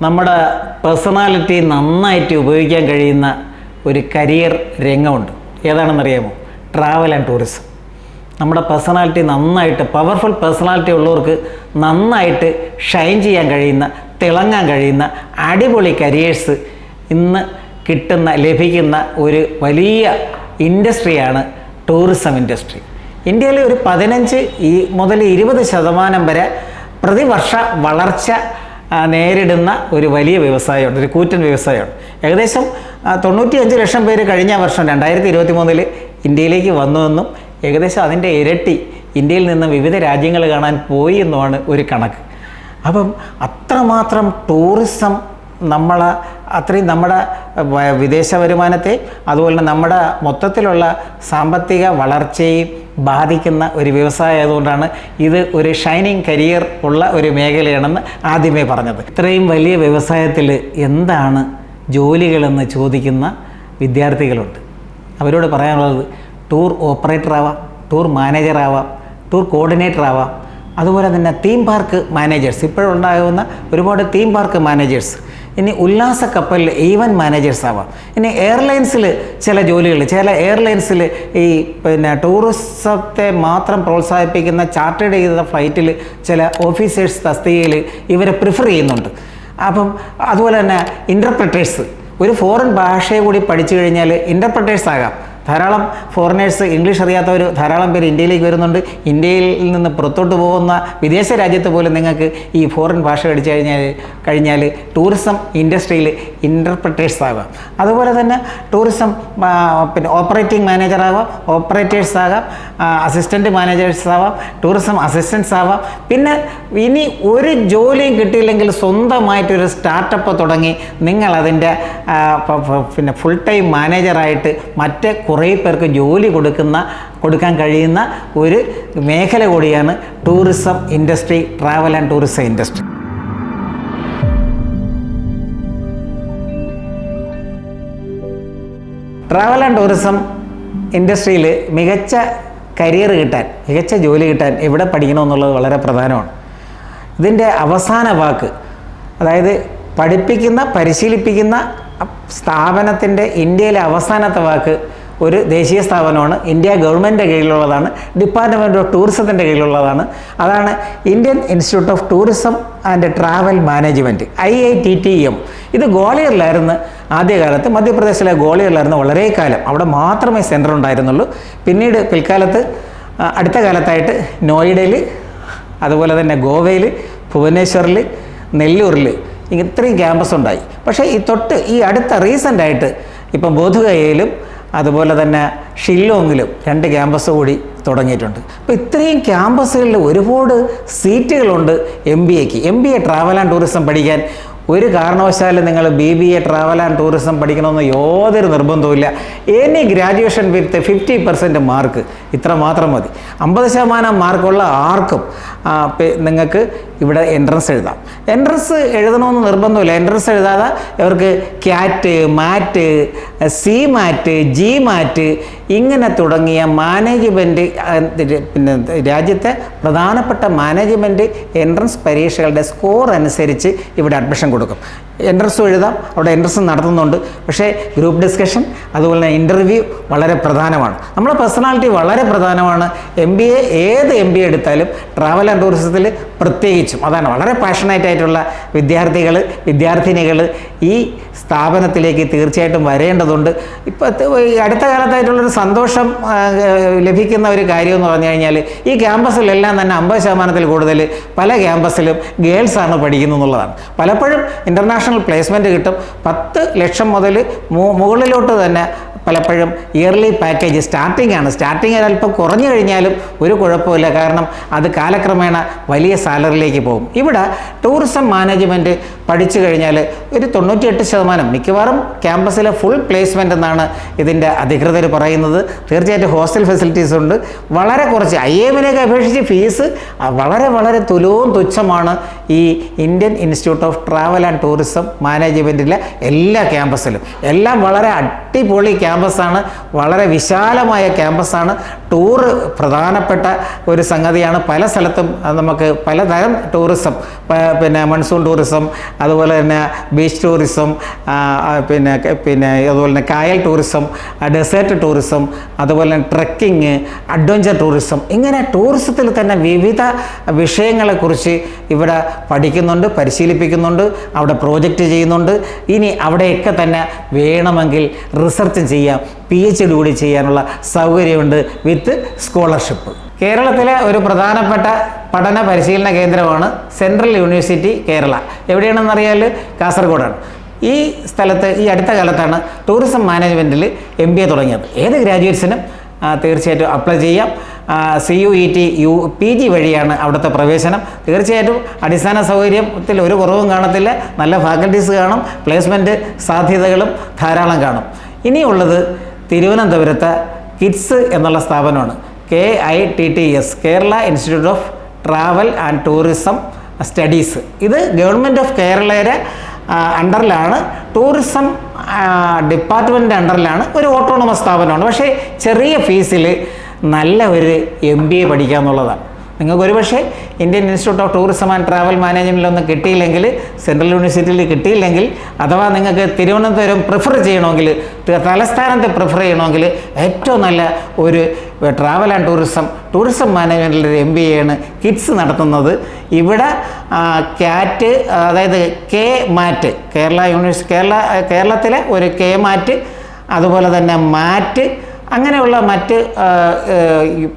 നമ്മുടെ പേഴ്സണാലിറ്റി നന്നായിട്ട് ഉപയോഗിക്കാൻ കഴിയുന്ന ഒരു കരിയർ രംഗമുണ്ട്. ഏതാണെന്നറിയാമോ? Travel and tourism. നമ്മുടെ പേഴ്സണാലിറ്റി നന്നായിട്ട് പവർഫുൾ പേഴ്സണാലിറ്റി ഉള്ളവർക്ക് നന്നായിട്ട് ഷൈൻ ചെയ്യാൻ കഴിയുന്ന, തിളങ്ങാൻ കഴിയുന്ന അടിപൊളി കരിയേഴ്സ് ഇന്ന് ലഭിക്കുന്ന ഒരു വലിയ ഇൻഡസ്ട്രിയാണ് ടൂറിസം ഇൻഡസ്ട്രി. ഇന്ത്യയിൽ ഒരു 15 മുതൽ 20% വരെ പ്രതിവർഷ വളർച്ച നേരിടുന്ന ഒരു വലിയ വ്യവസായമുണ്ട്, ഒരു കൂറ്റൻ വ്യവസായമാണ്. ഏകദേശം 95 ലക്ഷം പേര് കഴിഞ്ഞ വർഷം 2023 ഇന്ത്യയിലേക്ക് വന്നുവെന്നും ഏകദേശം അതിൻ്റെ ഇരട്ടി ഇന്ത്യയിൽ നിന്ന് വിവിധ രാജ്യങ്ങൾ കാണാൻ പോയി എന്നുമാണ് ഒരു കണക്ക്. അപ്പം അത്രമാത്രം ടൂറിസം അത്രയും നമ്മുടെ വിദേശ വരുമാനത്തെ, അതുപോലെ തന്നെ നമ്മുടെ മൊത്തത്തിലുള്ള സാമ്പത്തിക വളർച്ചയെയും ബാധിക്കുന്ന ഒരു വ്യവസായം ആയതുകൊണ്ടാണ് ഇത് ഒരു ഷൈനിങ് കരിയർ ഉള്ള ഒരു മേഖലയാണെന്ന് ആദ്യമേ പറഞ്ഞത്. ഇത്രയും വലിയ വ്യവസായത്തിൽ എന്താണ് ജോലികളെന്ന് ചോദിക്കുന്ന വിദ്യാർത്ഥികളുണ്ട്. അവരോട് പറയാനുള്ളത് ടൂർ ഓപ്പറേറ്റർ ആവാം, ടൂർ മാനേജർ ആവാം, ടൂർ കോർഡിനേറ്റർ ആവാം, അതുപോലെ തന്നെ തീം പാർക്ക് മാനേജേഴ്സ്, ഇപ്പോഴുണ്ടാകുന്ന ഒരുപാട് തീം പാർക്ക് മാനേജേഴ്സ്, ഇനി ഉല്ലാസ കപ്പലിൽ ഈവൻറ്റ് മാനേജേഴ്സ് ആവാം. ഇനി എയർലൈൻസിൽ ചില ജോലികൾ, ചില എയർലൈൻസിൽ ഈ ടൂറിസത്തെ മാത്രം പ്രോത്സാഹിപ്പിക്കുന്ന ചാർട്ടേഡ് ചെയ്ത ഫ്ലൈറ്റിൽ ചില ഓഫീസേഴ്സ് തസ്തികയിൽ ഇവരെ പ്രിഫർ ചെയ്യുന്നുണ്ട്. അപ്പം അതുപോലെ തന്നെ ഇൻ്റർപ്രറ്റേഴ്സ്, ഒരു ഫോറിൻ ഭാഷയെ കൂടി പഠിച്ചു കഴിഞ്ഞാൽ ഇൻ്റർപ്രറ്റേഴ്സ് ആകാം. ധാരാളം ഫോറിനേഴ്സ്, ഇംഗ്ലീഷ് അറിയാത്തവർ ധാരാളം പേര് ഇന്ത്യയിലേക്ക് വരുന്നുണ്ട്. ഇന്ത്യയിൽ നിന്ന് പുറത്തോട്ട് പോകുന്ന വിദേശ രാജ്യത്ത് പോലും നിങ്ങൾക്ക് ഈ ഫോറിൻ ഭാഷ പഠിച്ചു കഴിഞ്ഞാൽ ടൂറിസം ഇൻഡസ്ട്രിയിൽ ഇൻ്റർപ്രറ്റേഴ്സ് ആകാം. അതുപോലെ തന്നെ ടൂറിസം ഓപ്പറേറ്റിംഗ് മാനേജർ ആവാം, ഓപ്പറേറ്റേഴ്സ് ആകാം, അസിസ്റ്റൻറ്റ് മാനേജേഴ്സ് ആവാം, ടൂറിസം അസിസ്റ്റൻസ് ആവാം. പിന്നെ ഇനി ഒരു ജോലിയും കിട്ടിയില്ലെങ്കിൽ സ്വന്തമായിട്ടൊരു സ്റ്റാർട്ടപ്പ് തുടങ്ങി നിങ്ങളതിൻ്റെ ഫുൾ ടൈം മാനേജറായിട്ട് മറ്റ് കുറേ പേർക്ക് ജോലി കൊടുക്കാൻ കഴിയുന്ന ഒരു മേഖല കൂടിയാണ് tourism industry, travel and tourism industry. Travel and tourism ഇൻഡസ്ട്രിയിൽ മികച്ച കരിയർ കിട്ടാൻ, മികച്ച ജോലി കിട്ടാൻ എവിടെ പഠിക്കണമെന്നുള്ളത് വളരെ പ്രധാനമാണ്. ഇതിൻ്റെ അവസാന വാക്ക്, അതായത് പരിശീലിപ്പിക്കുന്ന സ്ഥാപനത്തിൻ്റെ ഇന്ത്യയിലെ അവസാനത്തെ വാക്ക് ഒരു ദേശീയ സ്ഥാപനമാണ്, ഇന്ത്യ ഗവൺമെൻറ്റിൻ്റെ കീഴിലുള്ളതാണ്, ഡിപ്പാർട്ട്മെൻറ്റ് ഓഫ് ടൂറിസത്തിൻ്റെ കീഴിലുള്ളതാണ്. അതാണ് Indian institute of tourism and travel management, IITTM. ഇത് ഗ്വാളിയറിലായിരുന്നു ആദ്യകാലത്ത്, മധ്യപ്രദേശിലെ ഗ്വാളിയറിലായിരുന്നു വളരെ കാലം. അവിടെ മാത്രമേ സെൻറ്റർ ഉണ്ടായിരുന്നുള്ളൂ. പിന്നീട് പിൽക്കാലത്ത് അടുത്ത കാലത്തായിട്ട് നോയിഡയിൽ, അതുപോലെ തന്നെ ഗോവയിൽ, ഭുവനേശ്വറിൽ, നെല്ലൂരിൽ ഇത്രയും ക്യാമ്പസ് ഉണ്ടായി. പക്ഷേ ഈ അടുത്ത റീസെൻ്റായിട്ട് ഇപ്പം ബോധഗയയിലും അതുപോലെ തന്നെ ഷില്ലോങ്ങിലും 2 ക്യാമ്പസ് കൂടി തുടങ്ങിയിട്ടുണ്ട്. അപ്പോൾ ഇത്രയും ക്യാമ്പസുകളിൽ ഒരുപാട് സീറ്റുകളുണ്ട് MBA ട്രാവൽ ആൻഡ് ടൂറിസം പഠിക്കാൻ. ഒരു കാരണവശാലും നിങ്ങൾ BBA ട്രാവൽ ആൻഡ് ടൂറിസം പഠിക്കണമെന്ന് യാതൊരു നിർബന്ധവുമില്ല. എനി ഗ്രാജുവേഷൻ വിത്ത് 50% മാർക്ക്, ഇത്ര മാത്രം മതി. 50% മാർക്കുള്ള ആർക്കും നിങ്ങൾക്ക് ഇവിടെ എൻട്രൻസ് എഴുതാം. എൻട്രൻസ് എഴുതണമെന്ന് നിർബന്ധമില്ല. എൻട്രൻസ് എഴുതാതെ അവർക്ക് CAT, MAT, CMAT, GMAT ഇങ്ങനെ തുടങ്ങിയ മാനേജ്മെൻറ്റ്, രാജ്യത്തെ പ്രധാനപ്പെട്ട മാനേജ്മെൻറ്റ് എൻട്രൻസ് പരീക്ഷകളുടെ സ്കോർ അനുസരിച്ച് ഇവിടെ അഡ്മിഷൻ കൊടുക്കും. എൻട്രൻസും എഴുതാം, അവിടെ എൻട്രൻസ് നടത്തുന്നുണ്ട്. പക്ഷേ ഗ്രൂപ്പ് ഡിസ്കഷൻ, അതുപോലെ തന്നെ ഇൻ്റർവ്യൂ വളരെ പ്രധാനമാണ്. നമ്മുടെ പേഴ്സണാലിറ്റി വളരെ പ്രധാനമാണ്. ഏത് MBA എടുത്താലും ട്രാവൽ ആൻഡ് ടൂറിസത്തിൽ പ്രത്യേകിച്ചും അതാണ്. വളരെ പാഷനേറ്റ് ആയിട്ടുള്ള വിദ്യാർത്ഥിനികൾ ഈ സ്ഥാപനത്തിലേക്ക് തീർച്ചയായിട്ടും വരേണ്ടതുണ്ട്. ഇപ്പോൾ അടുത്ത കാലത്തായിട്ടുള്ളൊരു സന്തോഷം ലഭിക്കുന്ന ഒരു കാര്യം എന്ന് പറഞ്ഞു കഴിഞ്ഞാൽ ഈ ക്യാമ്പസിലെല്ലാം തന്നെ 50% കൂടുതൽ പല ക്യാമ്പസിലും ഗേൾസാണ് പഠിക്കുന്നു എന്നുള്ളതാണ്. പലപ്പോഴും ഇൻ്റർനാഷണൽ പ്ലേസ്മെൻറ്റ് കിട്ടും. 10 ലക്ഷം മുതൽ മുകളിലോട്ട് തന്നെ പലപ്പോഴും ഇയർലി പാക്കേജ് സ്റ്റാർട്ടിങ് അല്പം കുറഞ്ഞു കഴിഞ്ഞാലും ഒരു കുഴപ്പമില്ല. കാരണം അത് കാലക്രമേണ വലിയ സാലറിയിലേക്ക് പോകും. ഇവിടെ ടൂറിസം മാനേജ്മെൻറ്റ് പഠിച്ചു കഴിഞ്ഞാൽ ഒരു 98% മിക്കവാറും ക്യാമ്പസിലെ ഫുൾ പ്ലേസ്മെൻ്റ് എന്നാണ് ഇതിൻ്റെ അധികൃതർ പറയുന്നത്. തീർച്ചയായിട്ടും ഹോസ്റ്റൽ ഫെസിലിറ്റീസ് ഉണ്ട്. വളരെ കുറച്ച് IIMനെയൊക്കെ അപേക്ഷിച്ച് ഫീസ് വളരെ തുച്ഛമാണ് ഈ Indian institute of travel and tourism മാനേജ്മെൻറ്റിലെ എല്ലാ ക്യാമ്പസിലും. എല്ലാം വളരെ അടിപൊളി ക്യാമ്പസാണ്, വളരെ വിശാലമായ ക്യാമ്പസാണ്. ടൂറ് പ്രധാനപ്പെട്ട ഒരു സംഗതിയാണ്. പല സ്ഥലത്തും നമുക്ക് പലതരം ടൂറിസം, പിന്നെ മൺസൂൺ ടൂറിസം, അതുപോലെ തന്നെ ബീച്ച് ടൂറിസം, പിന്നെ അതുപോലെ തന്നെ കായൽ ടൂറിസം, ഡെസേർട്ട് ടൂറിസം, അതുപോലെ തന്നെ ട്രക്കിങ്, അഡ്വഞ്ചർ ടൂറിസം, ഇങ്ങനെ ടൂറിസത്തിൽ തന്നെ വിവിധ വിഷയങ്ങളെക്കുറിച്ച് ഇവിടെ പഠിക്കുന്നുണ്ട്, പരിശീലിപ്പിക്കുന്നുണ്ട്, അവിടെ പ്രോജക്റ്റ് ചെയ്യുന്നുണ്ട്. ഇനി അവിടെയൊക്കെ തന്നെ വേണമെങ്കിൽ റിസർച്ച് ചെയ്യാം, PhD കൂടി ചെയ്യാനുള്ള സൗകര്യമുണ്ട് വിത്ത് സ്കോളർഷിപ്പ്. കേരളത്തിലെ ഒരു പ്രധാനപ്പെട്ട പഠന പരിശീലന കേന്ദ്രമാണ് സെൻട്രൽ യൂണിവേഴ്സിറ്റി കേരള. എവിടെയാണെന്നറിയാൽ? കാസർഗോഡാണ്. ഈ സ്ഥലത്ത് ഈ അടുത്ത കാലത്താണ് ടൂറിസം മാനേജ്മെൻറ്റിൽ MBA തുടങ്ങിയത്. ഏത് ഗ്രാജുവേറ്റ്സിനും തീർച്ചയായിട്ടും അപ്ലൈ ചെയ്യാം. CUET PG വഴിയാണ് അവിടുത്തെ പ്രവേശനം. തീർച്ചയായിട്ടും അടിസ്ഥാന സൗകര്യത്തിൽ ഒരു കുറവും കാണത്തില്ല, നല്ല ഫാക്കൽറ്റീസ് കാണും, പ്ലേസ്മെൻറ്റ് സാധ്യതകളും ധാരാളം കാണും. ഇനിയുള്ളത് തിരുവനന്തപുരത്തെ കിഡ്സ് എന്നുള്ള സ്ഥാപനമാണ്. KITTS, Kerala institute of travel and tourism studies. ഇത് ഗവൺമെൻറ് ഓഫ് കേരളയുടെ അണ്ടറിലാണ്, ടൂറിസം ഡിപ്പാർട്ട്മെൻറ്റിൻ്റെ അണ്ടറിലാണ്, ഒരു ഓട്ടോണമസ് സ്ഥാപനമാണ്. പക്ഷേ ചെറിയ ഫീസിൽ നല്ല ഒരു MBA പഠിക്കുക എന്നുള്ളതാണ്. നിങ്ങൾക്ക് ഒരുപക്ഷെ Indian institute of tourism and travel മാനേജ്മെൻറ്റിലൊന്നും കിട്ടിയില്ലെങ്കിൽ, സെൻട്രൽ യൂണിവേഴ്സിറ്റിയിൽ കിട്ടിയില്ലെങ്കിൽ, അഥവാ നിങ്ങൾക്ക് തിരുവനന്തപുരം പ്രിഫർ ചെയ്യണമെങ്കിൽ, തലസ്ഥാനത്ത് പ്രിഫർ ചെയ്യണമെങ്കിൽ ഏറ്റവും നല്ല ഒരു ട്രാവൽ ആൻഡ് ടൂറിസം മാനേജ്മെൻറ്റിൽ ഒരു MBA ആണ് കിഡ്സ് നടത്തുന്നത്. ഇവിടെ ക്യാറ്റ്, അതായത് KMAT, കേരളത്തിലെ ഒരു KMAT, അതുപോലെ തന്നെ മാറ്റ്, അങ്ങനെയുള്ള മറ്റ്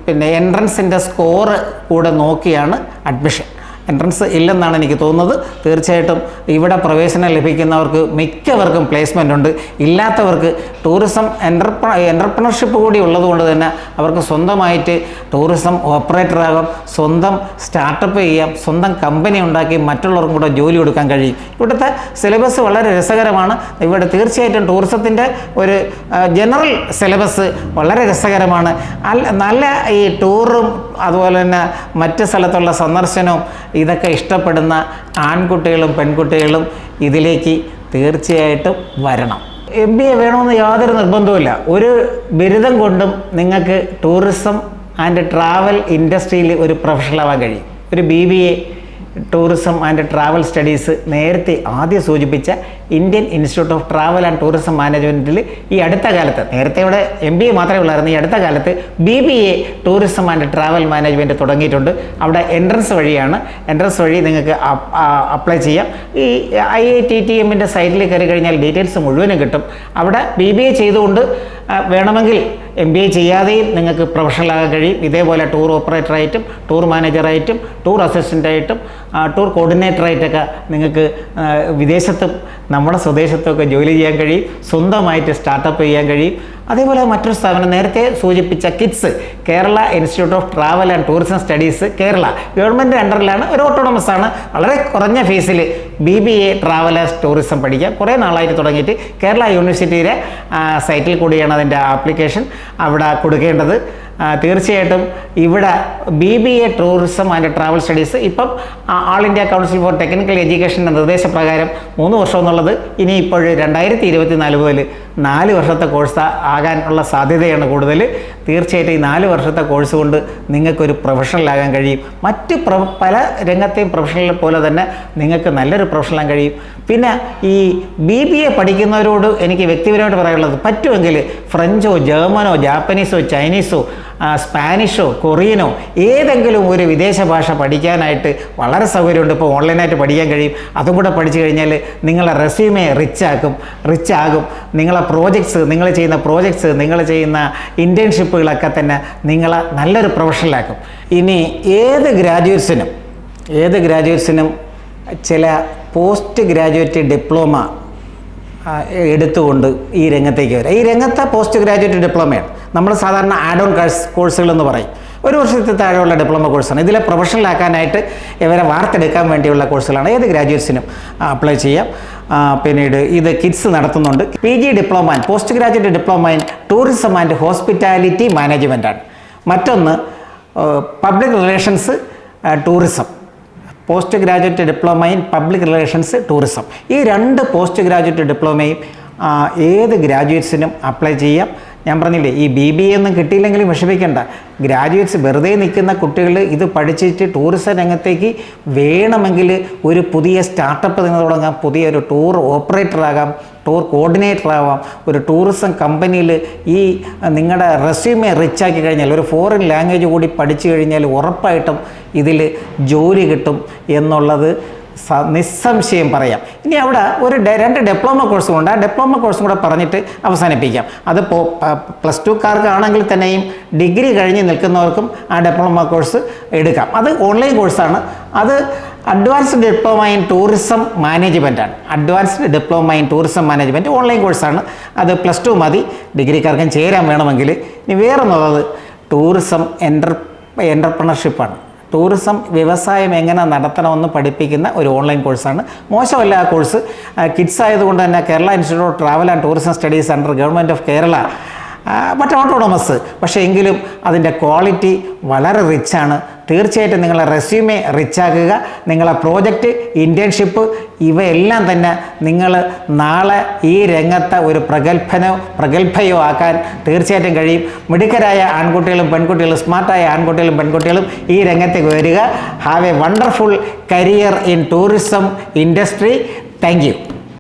പിന്നെ എൻട്രൻസിൻ്റെ സ്കോറ് കൂടെ നോക്കിയാണ് അഡ്മിഷൻ. എൻട്രൻസ് ഇല്ലെന്നാണ് എനിക്ക് തോന്നുന്നത്. തീർച്ചയായിട്ടും ഇവിടെ പ്രവേശനം ലഭിക്കുന്നവർക്ക് മിക്കവർക്കും പ്ലേസ്മെൻ്റ് ഉണ്ട്. ഇല്ലാത്തവർക്ക് ടൂറിസം എൻ്റർപ്രണർഷിപ്പ് കൂടി ഉള്ളതുകൊണ്ട് തന്നെ അവർക്ക് സ്വന്തമായിട്ട് ടൂറിസം ഓപ്പറേറ്ററാകാം, സ്വന്തം സ്റ്റാർട്ടപ്പ് ചെയ്യാം, സ്വന്തം കമ്പനി ഉണ്ടാക്കി മറ്റുള്ളവർക്കും കൂടെ ജോലി കൊടുക്കാൻ കഴിയും. ഇവിടുത്തെ സിലബസ് വളരെ രസകരമാണ്. ഇവിടെ തീർച്ചയായിട്ടും ടൂറിസത്തിൻ്റെ ഒരു ജനറൽ സിലബസ് വളരെ രസകരമാണ്. നല്ല ഈ ടൂറും അതുപോലെ തന്നെ മറ്റ് സ്ഥലത്തുള്ള സന്ദർശനവും ഇതൊക്കെ ഇഷ്ടപ്പെടുന്ന ആൺകുട്ടികളും പെൺകുട്ടികളും ഇതിലേക്ക് തീർച്ചയായിട്ടും വരണം. MBA വേണമെന്ന് യാതൊരു നിർബന്ധവുമില്ല. ഒരു ബിരുദം കൊണ്ടും നിങ്ങൾക്ക് ടൂറിസം ആൻഡ് ട്രാവൽ ഇൻഡസ്ട്രിയിൽ ഒരു പ്രൊഫഷണൽ ആവാൻ കഴിയും. ഒരു BBA tourism and travel studies നേരത്തെ ആദ്യം സൂചിപ്പിച്ച Indian institute of travel and tourism മാനേജ്മെൻറ്റിൽ ഈ അടുത്ത കാലത്ത്, നേരത്തെ ഇവിടെ MBA മാത്രമേ ഉള്ളായിരുന്നു, ഈ അടുത്ത കാലത്ത് BBA tourism and travel management തുടങ്ങിയിട്ടുണ്ട്. അവിടെ എൻട്രൻസ് വഴി നിങ്ങൾക്ക് അപ്ലൈ ചെയ്യാം. ഈ IITTMൻ്റെ സൈറ്റിൽ കയറി കഴിഞ്ഞാൽ ഡീറ്റെയിൽസ് മുഴുവനും കിട്ടും. അവിടെ BBA ചെയ്തുകൊണ്ട് വേണമെങ്കിൽ MBA ചെയ്യാതെയും നിങ്ങൾക്ക് പ്രൊഫഷണലാകാൻ കഴിയും. ഇതേപോലെ ടൂർ ഓപ്പറേറ്ററായിട്ടും ടൂർ മാനേജറായിട്ടും ടൂർ അസിസ്റ്റൻ്റായിട്ടും ടൂർ കോർഡിനേറ്ററായിട്ടൊക്കെ നിങ്ങൾക്ക് വിദേശത്തും നമ്മുടെ സ്വദേശത്തൊക്കെ ജോലി ചെയ്യാൻ കഴിയും. സ്വന്തമായിട്ട് സ്റ്റാർട്ടപ്പ് ചെയ്യാൻ കഴിയും. അതേപോലെ മറ്റൊരു സ്ഥാപനം നേരത്തെ സൂചിപ്പിച്ച KITTS, Kerala institute of travel and tourism studies Kerala, government അണ്ടറിലാണ്, ഒരു ഓട്ടോണമസ് ആണ്. വളരെ കുറഞ്ഞ ഫീസിൽ BBA ട്രാവൽ ആൻഡ് ടൂറിസം പഠിക്കാം. കുറേ നാളായിട്ട് തുടങ്ങിയിട്ട് കേരള യൂണിവേഴ്സിറ്റിയുടെ സൈറ്റിൽ കൂടിയാണ് അതിൻ്റെ ആപ്ലിക്കേഷൻ അവിടെ കൊടുക്കേണ്ടത്. തീർച്ചയായിട്ടും ഇവിടെ BBA tourism and travel studies ഇപ്പം ആൾ ഇന്ത്യ കൗൺസിൽ ഫോർ ടെക്നിക്കൽ എഡ്യൂക്കേഷൻ്റെ നിർദ്ദേശപ്രകാരം 3 വർഷം എന്നുള്ളത് ഇനി ഇപ്പോൾ 2024 മുതൽ 4 വർഷത്തെ കോഴ്സ് ആകാനുള്ള സാധ്യതയാണ് കൂടുതൽ. തീർച്ചയായിട്ടും ഈ 4 വർഷത്തെ കോഴ്സ് കൊണ്ട് നിങ്ങൾക്കൊരു പ്രൊഫഷണലാകാൻ കഴിയും. മറ്റ് പല രംഗത്തെയും പ്രൊഫഷണൽ പോലെ തന്നെ നിങ്ങൾക്ക് നല്ലൊരു പ്രൊഫഷണലാകാൻ കഴിയും. പിന്നെ ഈ BBA പഠിക്കുന്നവരോട് എനിക്ക് വ്യക്തിപരമായിട്ട് പറയാനുള്ളത്, പറ്റുമെങ്കിൽ ഫ്രഞ്ചോ ജർമ്മനോ ജാപ്പനീസോ ചൈനീസോ സ്പാനിഷോ കൊറിയനോ ഏതെങ്കിലും ഒരു വിദേശ ഭാഷ പഠിക്കാനായിട്ട് വളരെ സൗകര്യമുണ്ട്. ഇപ്പോൾ ഓൺലൈനായിട്ട് പഠിക്കാൻ കഴിയും. അതും കൂടെ പഠിച്ചു കഴിഞ്ഞാൽ നിങ്ങളെ റെസ്യൂമെ റിച്ച് ആകും. നിങ്ങളെ നിങ്ങൾ ചെയ്യുന്ന നിങ്ങൾ ചെയ്യുന്ന ഇൻറ്റേൺഷിപ്പുകളൊക്കെ തന്നെ നിങ്ങളെ നല്ലൊരു പ്രൊഫഷണലാക്കും. ഇനി ഏത് ഗ്രാജുവേറ്റ്സിനും ചില പോസ്റ്റ് ഗ്രാജുവേറ്റ് ഡിപ്ലോമ എടുത്തുകൊണ്ട് ഈ രംഗത്തേക്ക് വരാം. ഈ രംഗത്തെ പോസ്റ്റ് ഗ്രാജുവേറ്റ് ഡിപ്ലോമയാണ് നമ്മൾ സാധാരണ ആഡ് ഓൺ കോഴ്സുകളെന്ന് പറയും. 1 വർഷത്തിൽ താഴെയുള്ള ഡിപ്ലോമ കോഴ്സാണ്. ഇതിലെ പ്രൊഫഷണലാക്കാനായിട്ട് ഇവരെ വാർത്തെടുക്കാൻ വേണ്ടിയുള്ള കോഴ്സുകളാണ്. ഏത് ഗ്രാജുവേറ്റ്സിനും അപ്ലൈ ചെയ്യാം. പിന്നീട് ഇത് കിഡ്സ് നടത്തുന്നുണ്ട്. PG diploma and post graduate diploma in tourism and hospitality മാനേജ്മെൻറ്റാണ്. മറ്റൊന്ന് public relations tourism, post graduate diploma in public relations tourism. ഈ 2 പോസ്റ്റ് ഗ്രാജുവേറ്റ് ഡിപ്ലോമയും ഏത് ഗ്രാജുവേറ്റ്സിനും അപ്ലൈ ചെയ്യാം. ഞാൻ പറഞ്ഞില്ലേ, ഈ BBA ഒന്നും കിട്ടിയില്ലെങ്കിലും വിഷമിക്കേണ്ട. ഗ്രാജുവേറ്റ്സ് വെറുതെ നിൽക്കുന്ന കുട്ടികൾ ഇത് പഠിച്ചിട്ട് ടൂറിസം രംഗത്തേക്ക് വേണമെങ്കിൽ ഒരു പുതിയ സ്റ്റാർട്ടപ്പ് നിങ്ങൾ തുടങ്ങാം, പുതിയൊരു ടൂർ ഓപ്പറേറ്ററാകാം, ടൂർ കോർഡിനേറ്റർ ആവാം. ഒരു ടൂറിസം കമ്പനിയിൽ ഈ നിങ്ങളുടെ റെസ്യൂമെ റിച്ചാക്കി കഴിഞ്ഞാൽ, ഒരു ഫോറിൻ ലാംഗ്വേജ് കൂടി പഠിച്ചു കഴിഞ്ഞാൽ ഉറപ്പായിട്ടും ഇതിൽ ജോലി കിട്ടും എന്നുള്ളത് നിസ്സംശയം പറയാം. ഇനി അവിടെ ഒരു 2 ഡിപ്ലോമ കോഴ്സും ഉണ്ട്. ആ ഡിപ്ലോമ കോഴ്സും കൂടെ പറഞ്ഞിട്ട് അവസാനിപ്പിക്കാം. അത് +2കാർക്കാണെങ്കിൽ തന്നെയും ഡിഗ്രി കഴിഞ്ഞ് നിൽക്കുന്നവർക്കും ആ ഡിപ്ലോമ കോഴ്സ് എടുക്കാം. അത് ഓൺലൈൻ കോഴ്സാണ്. അത് അഡ്വാൻസ്ഡ് ഡിപ്ലോമ ഇൻ ടൂറിസം മാനേജ്മെൻറ്റാണ്. Advanced diploma in tourism management online കോഴ്സാണ്. അത് +2 മതി. ഡിഗ്രിക്കാർക്കും ചേരാൻ വേണമെങ്കിൽ. ഇനി വേറൊന്നുള്ളത് ടൂറിസം എൻ്റർപ്രണർഷിപ്പാണ്. ടൂറിസം വ്യവസായം എങ്ങനെ നടത്തണമെന്ന് പഠിപ്പിക്കുന്ന ഒരു ഓൺലൈൻ കോഴ്സാണ്. മോശമല്ല ആ കോഴ്സ്. കിഡ്സ് ആയതുകൊണ്ട് തന്നെ Kerala institute of travel and tourism studies under government of Kerala, but autonomous. പക്ഷേ എങ്കിലും അതിൻ്റെ ക്വാളിറ്റി വളരെ റിച്ചാണ്. തീർച്ചയായിട്ടും നിങ്ങളെ റെസ്യൂമെ റിച്ചാക്കുക. നിങ്ങളെ പ്രോജക്റ്റ്, ഇൻറ്റേൺഷിപ്പ് ഇവയെല്ലാം തന്നെ നിങ്ങൾ നാളെ ഈ രംഗത്ത് ഒരു പ്രഗത്ഭയോ ആക്കാൻ തീർച്ചയായിട്ടും കഴിയും. മിടുക്കരായ ആൺകുട്ടികളും പെൺകുട്ടികളും, സ്മാർട്ടായ ആൺകുട്ടികളും പെൺകുട്ടികളും ഈ രംഗത്തേക്ക് വരിക. Have A wonderful career in tourism industry. Thank you.